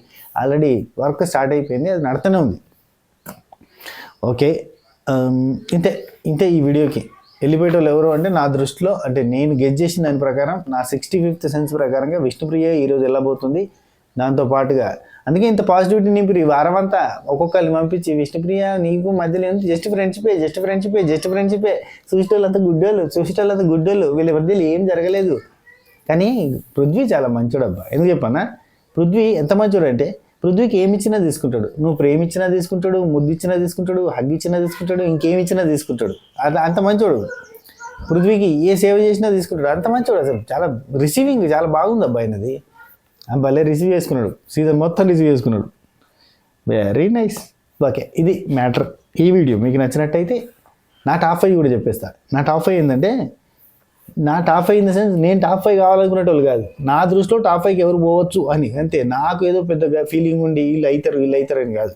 ఆల్రెడీ వర్క్ స్టార్ట్ అయిపోయింది, అది నడుతూనే ఉంది. ఓకే, ఇంతే ఇంతే ఈ వీడియోకి. వెళ్ళిపోయేటోళ్ళు ఎవరు అంటే నా దృష్టిలో, అంటే నేను గెస్ చేసిన దాని ప్రకారం, నా 65th సెన్స్ ప్రకారంగా విష్ణుప్రియ ఈరోజు వెళ్ళబోతుంది. దాంతోపాటుగా అందుకే ఇంత పాజిటివిటీ నింపి ఈ వారం అంతా ఒక్కొక్కరిని పంపించి విష్ణుప్రియ నీకు మధ్యలో జస్ట్ ఫ్రెండ్షిపే చూసేటోళ్ళంతా గుడ్డోళ్ళు వీళ్ళ మధ్యలో ఏం జరగలేదు. కానీ పృథ్వీ చాలా మంచోడు అబ్బా. ఎందుకు చెప్పన్నా, పృథ్వీ ఎంత మంచోడు అంటే పృథ్వీకి ఏమి ఇచ్చినా తీసుకుంటాడు. నువ్వు ప్రేమిచ్చినా తీసుకుంటాడు, ముద్దు ఇచ్చినా తీసుకుంటాడు, హగ్ ఇచ్చినా తీసుకుంటాడు, ఇంకేమి ఇచ్చినా తీసుకుంటాడు. అంత మంచోడు. పృథ్వీకి ఏ సేవ చేసినా తీసుకుంటాడు, అంత మంచోడు. అసలు చాలా రిసీవింగ్ చాలా బాగుంది అబ్బాయి అనేది. భలే రిసీవ్ చేసుకున్నాడు, సీజన్ మొత్తం రిసీవ్ చేసుకున్నాడు. Very nice. ఓకే, ఇది మ్యాటర్. ఈ వీడియో మీకు నచ్చినట్టయితే నా టాప్ 5 కూడా చెప్పేస్తా. నా టాప్ 5 ఏంటంటే, నా టాప్ 5 ఇన్ ద సెన్స్ నేను టాప్ 5 కావాలనుకునేటోళ్ళు కాదు, నా దృష్టిలో టాప్ 5కి ఎవరు పోవచ్చు అని, అంతే. నాకు ఏదో పెద్దగా ఫీలింగ్ ఉండి వీళ్ళు అవుతారు అని కాదు.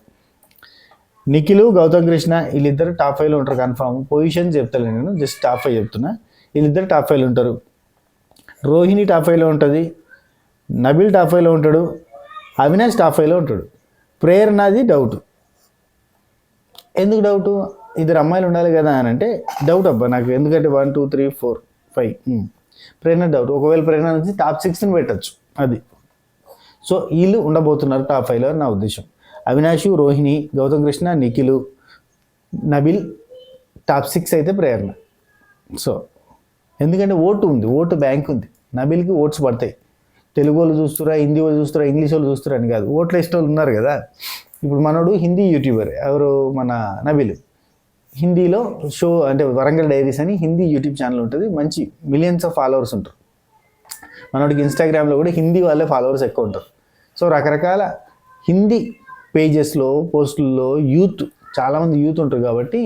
నిఖిల్, గౌతమ్ కృష్ణ వీళ్ళిద్దరు టాప్ 5లో ఉంటారు కన్ఫామ్. పొజిషన్ చెప్తాను నేను, జస్ట్ టాప్ 5 చెప్తున్నా. వీళ్ళిద్దరు టాప్ 5లో ఉంటారు. రోహిణి టాప్ 5లో ఉంటుంది, నబిల్ టాప్ 5లో ఉంటాడు, అవినాష్ టాప్ 5లో ఉంటాడు. ప్రేరణది డౌట్. ఎందుకు డౌటు? ఇద్దరు అమ్మాయిలు ఉండాలి కదా అని అంటే డౌట్ అబ్బా నాకు. ఎందుకంటే 1 2 3 4 5 ప్రేరణ డౌట్. ఒకవేళ ప్రేరణ నుంచి టాప్ 6ని పెట్టచ్చు అది. సో వీళ్ళు ఉండబోతున్నారు టాప్ 5లో నా ఉద్దేశం. అవినాష్, రోహిణి, గౌతమ్ కృష్ణ, నిఖిల్, నబిల్. టాప్ 6 అయితే ప్రేరణ. సో ఎందుకంటే ఓటు ఉంది, ఓటు బ్యాంక్ ఉంది. నబిల్కి ఓట్స్ పడతాయి. తెలుగు వాళ్ళు చూస్తురా, హిందీ వాళ్ళు చూస్తురా, ఇంగ్లీష్ వాళ్ళు చూస్తురా అని కాదు, ఓట్లు వేసిన వాళ్ళు ఉన్నారు కదా. ఇప్పుడు మనోడు హిందీ యూట్యూబర్, ఎవరు మన నబిల్. హిందీలో షో అంటే వరంగల్ డైరీస్ అని హిందీ యూట్యూబ్ ఛానల్ ఉంటుంది, మంచి మిలియన్స్ ఆఫ్ ఫాలోవర్స్ ఉంటారు. మనోడికి ఇన్స్టాగ్రామ్లో కూడా హిందీ వాళ్ళే ఫాలోవర్స్ ఎక్కువ ఉంటారు. సో రకరకాల హిందీ పేజెస్లో, పోస్టుల్లో చాలామంది యూత్ ఉంటారు కాబట్టి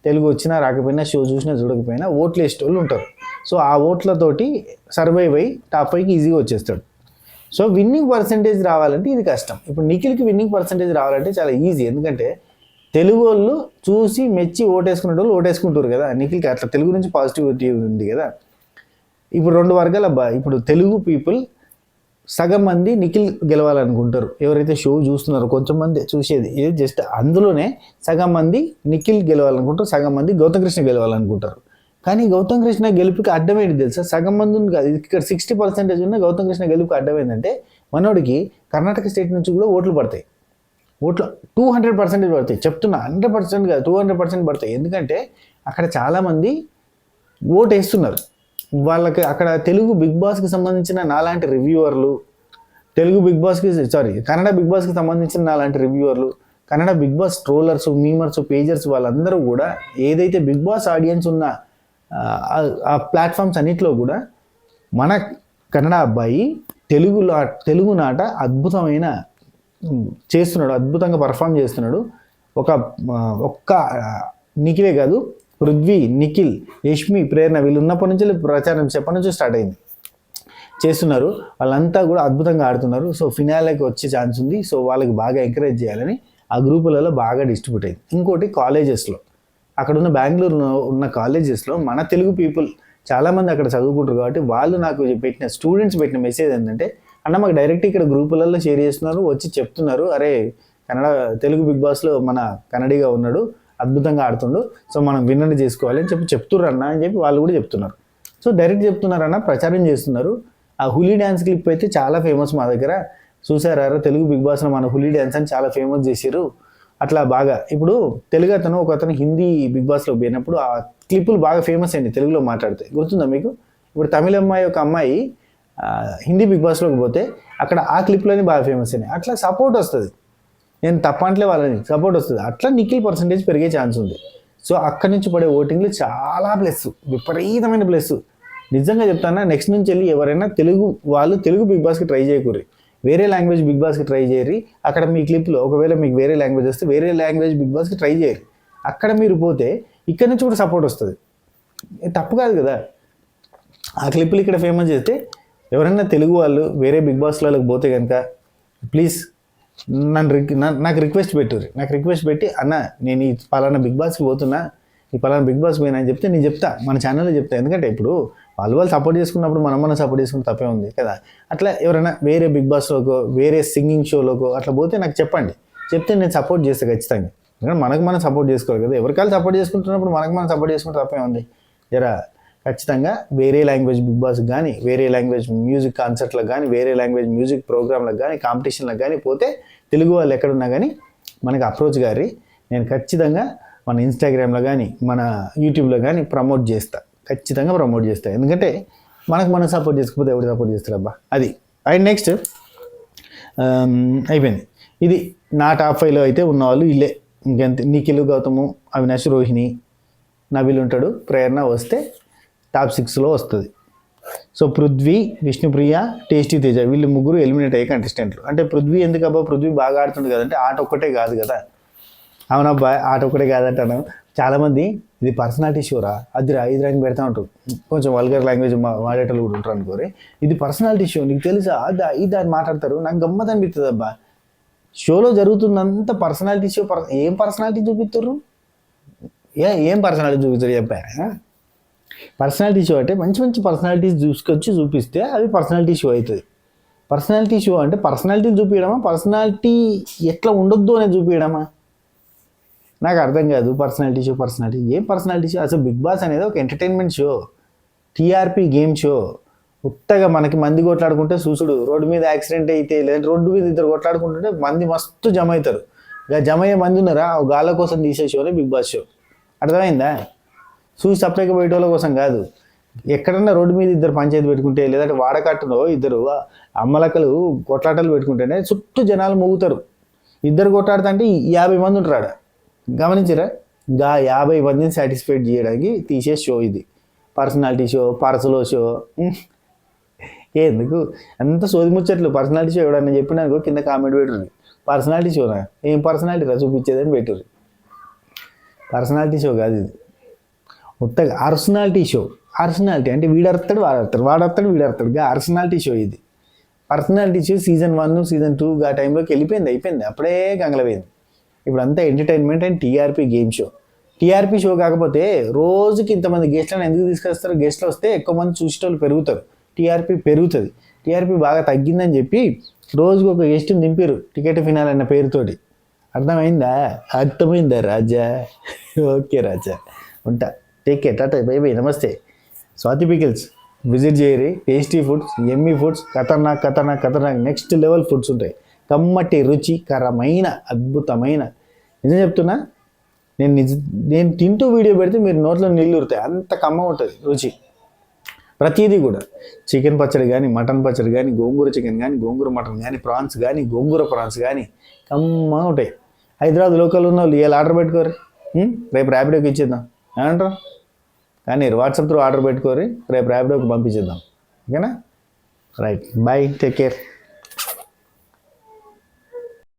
తెలుగు వచ్చినా రాకపోయినా, షో చూసినా చూడకపోయినా ఓట్లు వేసేటోళ్ళు ఉంటారు. సో ఆ ఓట్లతోటి సర్వైవ్ అయ్యి టాప్ 5కి ఈజీగా వచ్చేస్తాడు. సో విన్నింగ్ పర్సంటేజ్ రావాలంటే ఇది కష్టం. ఇప్పుడు నిఖిల్కి విన్నింగ్ పర్సంటేజ్ రావాలంటే చాలా ఈజీ. ఎందుకంటే తెలుగు వాళ్ళు చూసి మెచ్చి ఓటేసుకునే వాళ్ళు ఓటేసుకుంటారు కదా. నిఖిల్కి అట్లా తెలుగు నుంచి పాజిటివిటీ ఉంది కదా. ఇప్పుడు 2 వర్గాలు అబ్బా. ఇప్పుడు తెలుగు పీపుల్ సగం మంది నిఖిల్ గెలవాలనుకుంటారు, ఎవరైతే షో చూస్తున్నారో. కొంచెం మంది చూసేది ఇది జస్ట్ అందులోనే సగం మంది నిఖిల్ గెలవాలనుకుంటారు, సగం మంది గౌతమ్ కృష్ణ గెలవాలనుకుంటారు. కానీ గౌతమ్ కృష్ణ గెలుపుకి అడ్డమేంటి తెలుసా? సగం మంది ఉంది కాదు, ఇక్కడ 60% ఉన్న గౌతమ్ కృష్ణ గెలుపుకి అడ్డమైందంటే మనోడికి కర్ణాటక స్టేట్ నుంచి కూడా ఓట్లు పడతాయి. ఓట్లు 200% పడతాయి. చెప్తున్నా 100% కాదు, 200% పడతాయి. ఎందుకంటే అక్కడ చాలామంది ఓటు వేస్తున్నారు. వాళ్ళకి అక్కడ తెలుగు బిగ్ బాస్కి సంబంధించిన నాలాంటి రివ్యూవర్లు, కన్నడ బిగ్ బాస్కి సంబంధించిన నాలాంటి రివ్యూవర్లు, Kannada big boss trollers, memers, pagers వాళ్ళందరూ కూడా ఏదైతే బిగ్ బాస్ ఆడియన్స్ ఉన్న ఆ ప్లాట్ఫామ్స్ అన్నిట్లో కూడా మన కన్నడ అబ్బాయి తెలుగు నాట అద్భుతమైన చేస్తున్నాడు, అద్భుతంగా పర్ఫామ్ చేస్తున్నాడు. ఒక్క నిఖిలే కాదు, పృథ్వీ, నిఖిల్, యష్మి, ప్రేరణ వీళ్ళు ఉన్నప్పటి నుంచి ప్రచారం చెప్పటి నుంచి స్టార్ట్ అయింది చేస్తున్నారు. వాళ్ళంతా కూడా అద్భుతంగా ఆడుతున్నారు. సో ఫినాలేకి వచ్చే ఛాన్స్ ఉంది. సో వాళ్ళకి బాగా ఎంకరేజ్ చేయాలని ఆ గ్రూపులలో బాగా డిస్ట్రిబ్యూట్ అయింది. ఇంకోటి కాలేజెస్లో, అక్కడ ఉన్న బెంగళూరులో ఉన్న కాలేజెస్లో మన తెలుగు పీపుల్ చాలామంది అక్కడ చదువుకుంటారు కాబట్టి వాళ్ళు నాకు స్టూడెంట్స్ పెట్టిన మెసేజ్ ఏంటంటే, అన్న మాకు డైరెక్ట్ ఇక్కడ గ్రూపులలో షేర్ చేస్తున్నారు, వచ్చి చెప్తున్నారు, అరే తెలుగు బిగ్ బాస్లో మన కన్నడిగా ఉన్నాడు, అద్భుతంగా ఆడుతుండు, సో మనం విన్నర్ చేసుకోవాలి అని చెప్తున్నారు అన్న అని చెప్పి వాళ్ళు కూడా చెప్తున్నారు. సో డైరెక్ట్ చెప్తున్నారన్న, ప్రచారం చేస్తున్నారు. ఆ హులీ డ్యాన్స్ క్లిప్ అయితే చాలా ఫేమస్ మా దగ్గర. చూసారా తెలుగు బిగ్ బాస్లో మన హులీ డ్యాన్స్ అని చాలా ఫేమస్ చేశారు. అట్లా బాగా ఇప్పుడు తెలుగు ఒకతను హిందీ బిగ్ బాస్లో పోయినప్పుడు ఆ క్లిప్పులు బాగా ఫేమస్ అయింది తెలుగులో మాట్లాడితే. గుర్తుందా మీకు? ఇప్పుడు తమిళ ఒక అమ్మాయి హిందీ బిగ్ బాస్లోకి పోతే అక్కడ ఆ క్లిప్లోనే బాగా ఫేమస్ అయినాయి. అట్లా సపోర్ట్ వస్తుంది. నేను తప్పంటలే వాళ్ళని, సపోర్ట్ వస్తుంది. అట్లా నిఖిల్ పర్సంటేజ్ పెరిగే ఛాన్స్ ఉంది. సో అక్కడి నుంచి పడే ఓటింగ్లు చాలా ప్లస్, విపరీతమైన ప్లస్. నిజంగా చెప్తానా, నెక్స్ట్ నుంచి వెళ్ళి ఎవరైనా తెలుగు బిగ్ బాస్కి ట్రై చేయకూరి, వేరే లాంగ్వేజ్ బిగ్ బాస్కి ట్రై చేయరు. అక్కడ మీ క్లిప్లో ఒకవేళ మీకు వేరే లాంగ్వేజ్ వస్తే వేరే లాంగ్వేజ్ బిగ్ బాస్కి ట్రై చేయరు. అక్కడ మీరు పోతే ఇక్కడ నుంచి కూడా సపోర్ట్ వస్తుంది. తప్పు కాదు కదా. ఆ క్లిప్లు ఇక్కడ ఫేమస్ చేస్తే ఎవరైనా తెలుగు వాళ్ళు వేరే బిగ్ బాస్లోకి పోతే కనుక ప్లీజ్ నాకు రిక్వెస్ట్ పెట్టి అన్న నేను ఈ పలానా బిగ్ బాస్కి పోతున్నా, ఈ పలానా బిగ్ బాస్ పోయినా అని చెప్తే నేను చెప్తా, మన ఛానల్లో చెప్తా. ఎందుకంటే ఇప్పుడు వాళ్ళు సపోర్ట్ చేసుకున్నప్పుడు మనం సపోర్ట్ చేసుకుంటే తప్పే ఉంది కదా. అట్లా ఎవరైనా వేరే బిగ్ బాస్లోకో వేరే సింగింగ్ షోలోకో అట్లా పోతే నాకు చెప్పండి, చెప్తే నేను సపోర్ట్ చేస్తాను ఖచ్చితంగా. ఎందుకంటే మనకు మనం సపోర్ట్ చేసుకోవాలి కదా, ఎవరికాలు సపోర్ట్ చేసుకుంటున్నప్పుడు మనకు మనం సపోర్ట్ చేసుకుంటే తప్పే ఉంది. జరా ఖచ్చితంగా వేరే లాంగ్వేజ్ బిగ్ బాస్కి కానీ, వేరే లాంగ్వేజ్ మ్యూజిక్ కాన్సర్ట్లకు కానీ, వేరే లాంగ్వేజ్ మ్యూజిక్ ప్రోగ్రాంలకు కానీ, కాంపిటీషన్లకు కానీ పోతే తెలుగు వాళ్ళు ఎక్కడున్నా కానీ మనకి అప్రోచ్ గారి నేను ఖచ్చితంగా మన ఇన్స్టాగ్రామ్లో కానీ మన యూట్యూబ్లో కానీ ప్రమోట్ చేస్తా, ఖచ్చితంగా ప్రమోట్ చేస్తా. ఎందుకంటే మనకు మనం సపోర్ట్ చేసుకోకపోతే ఎవరు సపోర్ట్ చేస్తారబ్బా అది. అండ్ నెక్స్ట్ అయిపోయింది. ఇది నా టాప్ 5లో అయితే ఉన్నవాళ్ళు ఇల్లే. ఇంకెంత నిఖిల్, గౌతము, అవినాష్, రోహిణి, నబిల్ ఉంటాడు, ప్రేరణ వస్తే టాప్ 6లో వస్తుంది. సో పృథ్వీ, విష్ణుప్రియ, టేస్టీ తేజ వీళ్ళు ముగ్గురు ఎలిమినేట్ అయ్యే కంటెస్టెంట్లు. అంటే పృథ్వీ ఎందుకబ్బా, పృథ్వీ బాగా ఆడుతుంది కదంటే ఆట ఒక్కటే కాదు కదా. అవునబ్బా ఆట ఒక్కటే కాదంటాను. చాలామంది ఇది పర్సనాలిటీ షోరా, అదిరా ఇదిరా అని పెడతా ఉంటారు, కొంచెం వల్గర్ లాంగ్వేజ్ వాడేటోళ్ళు కూడా ఉంటారు అనుకోరి. ఇది పర్సనాలిటీ షో, నీకు తెలుసా అదా ఇది అని మాట్లాడతారు. నాకు గమ్మత్ అనిపిస్తుంది అబ్బా, షోలో జరుగుతున్నంత పర్సనాలిటీ షో. ఏం పర్సనాలిటీ చూపిస్తారు, ఏం పర్సనాలిటీ చూపిస్తారు చెప్పా. పర్సనాలిటీ షో అంటే మంచి మంచి పర్సనాలిటీస్ చూసుకొచ్చి చూపిస్తే అది పర్సనాలిటీ షో అవుతుంది. పర్సనాలిటీ షో అంటే పర్సనాలిటీని చూపించడమా, పర్సనాలిటీ ఎట్లా ఉండొద్దు అనేది చూపించడమా, నాకు అర్థం కాదు. పర్సనాలిటీ ఏం పర్సనాలిటీ షో అసలు. బిగ్ బాస్ అనేది ఒక entertainment show, TRP game show. ఉత్తగా మనకి మంది కొట్లాడుకుంటే చూసుడు, రోడ్డు మీద యాక్సిడెంట్ అయితే లేదంటే రోడ్డు మీద ఇద్దరు కొట్లాడుకుంటుంటే మంది మస్తు జమ అవుతారు. ఇక జమ అయ్యే మంది ఉన్నారా గాళ్ళ కోసం తీసే షోనే బిగ్ బాస్ షో. అర్థమైందా? చూసి సపరేట్గా పోయేటోళ్ళ కోసం కాదు. ఎక్కడన్నా రోడ్డు మీద ఇద్దరు పంచాయతీ పెట్టుకుంటే లేదంటే వాడకట్టులో ఇద్దరు అమ్మలక్కలు కొట్లాటలు పెట్టుకుంటేనే చుట్టూ జనాలు మోగుతారు. ఇద్దరు కొట్లాడుతుంటే 50 మంది ఉంటారు. గమనించరా? 50 మందిని సాటిస్ఫైడ్ చేయడానికి తీసే షో ఇది. పర్సనాలిటీ షో, పర్సులో షో, ఎందుకు అంత సోది ముచ్చట్లు. పర్సనాలిటీ షో ఎవడన్నా చెప్పినాకో కింద కామెంట్ పెట్టుర్రి, పర్సనాలిటీ షోనా ఏం పర్సనాలిటీ రా చూపించేదని పెట్టుర్రి. పర్సనాలిటీ షో కాదు ఇది, ఉత్తగా అర్సనాలిటీ షో. అర్సనాలిటీ అంటే వీడర్తాడు వాడతాడు వీడర్తాడు అర్సనాలిటీ షో ఇది. పర్సనాలిటీ షో సీజన్ 1 సీజన్ 2 ఆ టైంలోకి అయిపోయింది, అప్పుడే గంగలపోయింది. ఇప్పుడు అంతా entertainment and TRP game show. TRP show కాకపోతే రోజుకి ఇంతమంది గెస్ట్లను ఎందుకు తీసుకొస్తారు? గెస్ట్లు వస్తే ఎక్కువ మంది చూసేటోళ్ళు పెరుగుతారు, టీఆర్పీ పెరుగుతుంది. టీఆర్పీ బాగా తగ్గిందని చెప్పి రోజుకు ఒక గెస్ట్ని దింపారు టికెట్ ఫినాల్ అన్న పేరుతోటి. అర్థమైందా రాజా? ఓకే రాజా, ఉంటా. Take care, tata, bye bye, నమస్తే. స్వాతి పికిల్స్ విజిట్ చేయరి. టేస్టీ ఫుడ్స్, ఎమ్మీ ఫుడ్స్, ఖతర్నాక్ నెక్స్ట్ లెవెల్ ఫుడ్స్ ఉంటాయి. కమ్మటి రుచికరమైన అద్భుతమైన, నిజం చెప్తున్నా. నేను తింటూ వీడియో పెడితే మీరు నోట్లో నీళ్ళు ఉరుతాయి, అంత కమ్మ ఉంటుంది రుచి. ప్రతిదీ కూడా చికెన్ పచ్చడి కానీ, మటన్ పచ్చడి కానీ, గోంగూర చికెన్ కానీ, గోంగూర మటన్ కానీ, ప్రాన్స్ కానీ, గోంగూర ప్రాన్స్ కానీ కమ్మగా ఉంటాయి. హైదరాబాద్ లోకల్ ఉన్న వాళ్ళు ఇవాళ ఆర్డర్ పెట్టుకోరు, రేపు ర్యాపిడోకి ఇచ్చేద్దాం ఏమంటారు? కానీ వాట్సాప్ త్రూ ఆర్డర్ పెట్టుకోరి, రేపు ర్యాపిడోకి పంపించేద్దాం. ఓకేనా? Right, bye, take care.